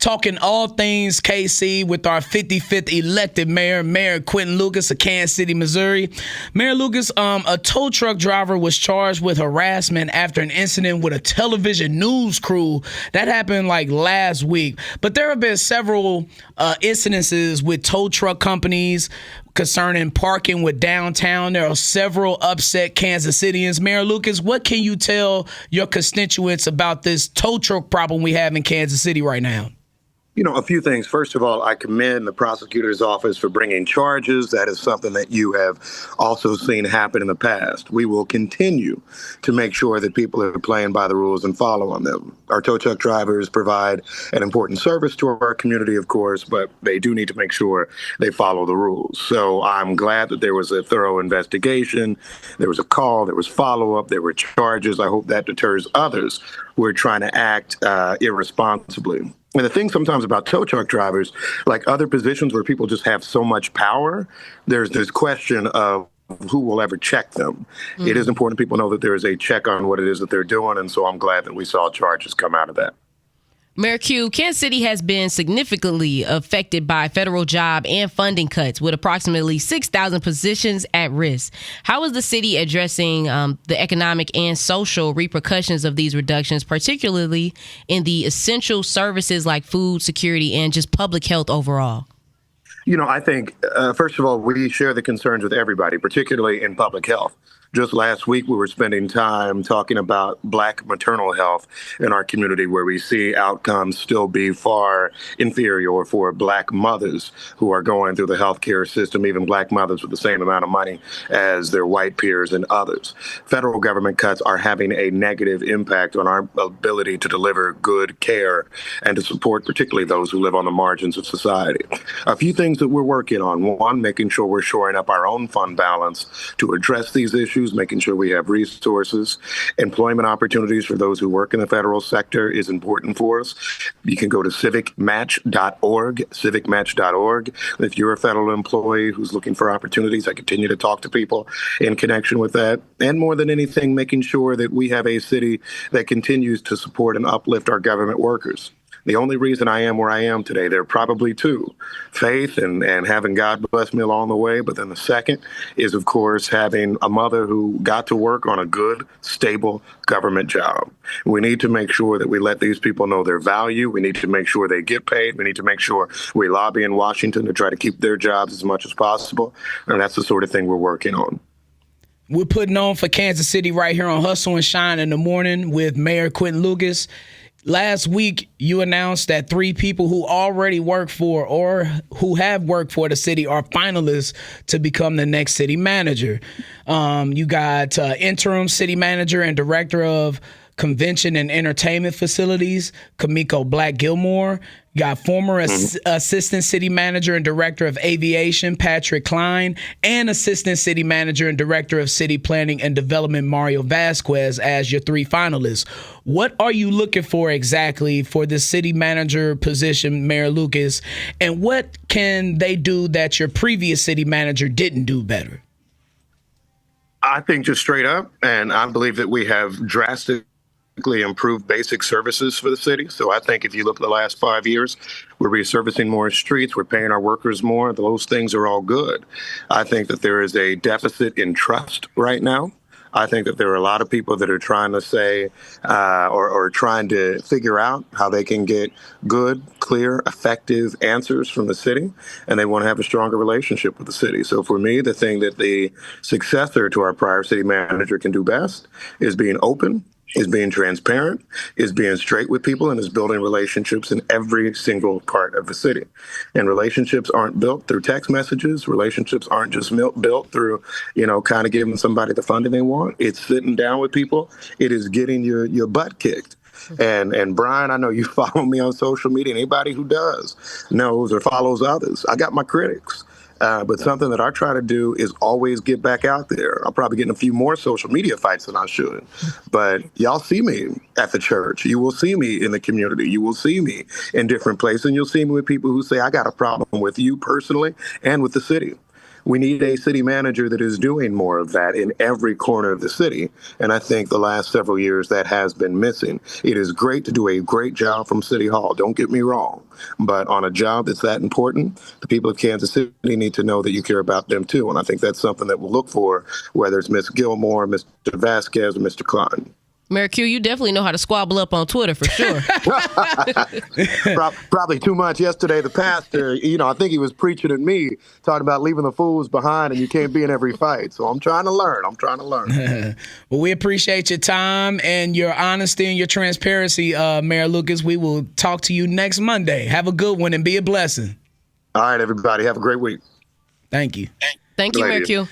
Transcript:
talking all things KC with our 55th elected mayor, Mayor Quinton Lucas of Kansas City, Missouri. Mayor Lucas, a tow truck driver was charged with harassment after an incident with a television news crew. That happened like last week. But there have been several incidences with tow truck companies concerning parking with downtown. There are several upset Kansas Cityans. Mayor Lucas, what can you tell your constituents about this tow truck problem we have in Kansas City right now? You know, a few things. First of all, I commend the prosecutor's office for bringing charges. That is something that you have also seen happen in the past. We will continue to make sure that people are playing by the rules and following them. Our tow truck drivers provide an important service to our community, of course, but they do need to make sure they follow the rules. So I'm glad that there was a thorough investigation. There was a call, there was follow-up, there were charges. I hope that deters others who are trying to act irresponsibly. And the thing sometimes about tow truck drivers, like other positions where people just have so much power, there's this question of who will ever check them. It is important people know that there is a check on what it is that they're doing. And so I'm glad that we saw charges come out of that. Mayor Q, Kansas City has been significantly affected by federal job and funding cuts with approximately 6,000 positions at risk. How is the city addressing the economic and social repercussions of these reductions, particularly in the essential services like food security and just public health overall? You know, I think, first of all, we share the concerns with everybody, particularly in public health. Just last week, we were spending time talking about Black maternal health in our community, where we see outcomes still be far inferior for Black mothers who are going through the healthcare system, even Black mothers with the same amount of money as their white peers and others. Federal government cuts are having a negative impact on our ability to deliver good care and to support particularly those who live on the margins of society. A few things that we're working on. One, making sure we're shoring up our own fund balance to address these issues, making sure we have resources. Employment opportunities for those who work in the federal sector is important for us. You can go to civicmatch.org, civicmatch.org. If you're a federal employee who's looking for opportunities, I continue to talk to people in connection with that. And more than anything, making sure that we have a city that continues to support and uplift our government workers. The only reason I am where I am today, there are probably two: faith and having God bless me along the way. But then the second is, of course, having a mother who got to work on a good, stable government job. We need to make sure that we let these people know their value. We need to make sure they get paid. We need to make sure we lobby in Washington to try to keep their jobs as much as possible. And that's the sort of thing we're working on. We're putting on for Kansas City right here on Hustle and Shine in the morning with Mayor Quinton Lucas. Last week, you announced that 3 people who already work for or who have worked for the city are finalists to become the next city manager. You got interim city manager and director of convention and entertainment facilities, Kamiko Black-Gilmore. You got former assistant city manager and director of aviation, Patrick Klein, and assistant city manager and director of city planning and development, Mario Vasquez, as your 3 finalists. What are you looking for exactly for the city manager position, Mayor Lucas, and what can they do that your previous city manager didn't do better? I think just straight up, and I believe that we have drastically improved basic services for the city. So I think if you look at the last 5 years, we're resurfacing more streets, we're paying our workers more. Those things are all good. I think that there is a deficit in trust right now. I think that there are a lot of people that are trying to say or trying to figure out how they can get good, clear, effective answers from the city, and they want to have a stronger relationship with the city. So for me, the thing that the successor to our prior city manager can do best is being open, is being transparent, is being straight with people, and is building relationships in every single part of the city. And relationships aren't built through text messages. Relationships aren't just built through, kind of giving somebody the funding they want. It's sitting down with people. It is getting your butt kicked. And Brian, I know you follow me on social media. Anybody who does knows or follows others. I got my critics. But something that I try to do is always get back out there. I'll probably get in a few more social media fights than I should. But y'all see me at the church. You will see me in the community. You will see me in different places. And you'll see me with people who say, I got a problem with you personally and with the city. We need a city manager that is doing more of that in every corner of the city. And I think the last several years that has been missing. It is great to do a great job from City Hall. Don't get me wrong. But on a job that's that important, the people of Kansas City need to know that you care about them too. And I think that's something that we'll look for, whether it's Ms. Gilmore, Mr. Vasquez, or Mr. Klein. Mayor Q, you definitely know how to squabble up on Twitter for sure. Probably too much yesterday. The pastor, I think he was preaching at me, talking about leaving the fools behind and you can't be in every fight. So I'm trying to learn. Well, we appreciate your time and your honesty and your transparency, Mayor Lucas. We will talk to you next Monday. Have a good one and be a blessing. All right, everybody. Have a great week. Thank you. Thank you, Mayor Q.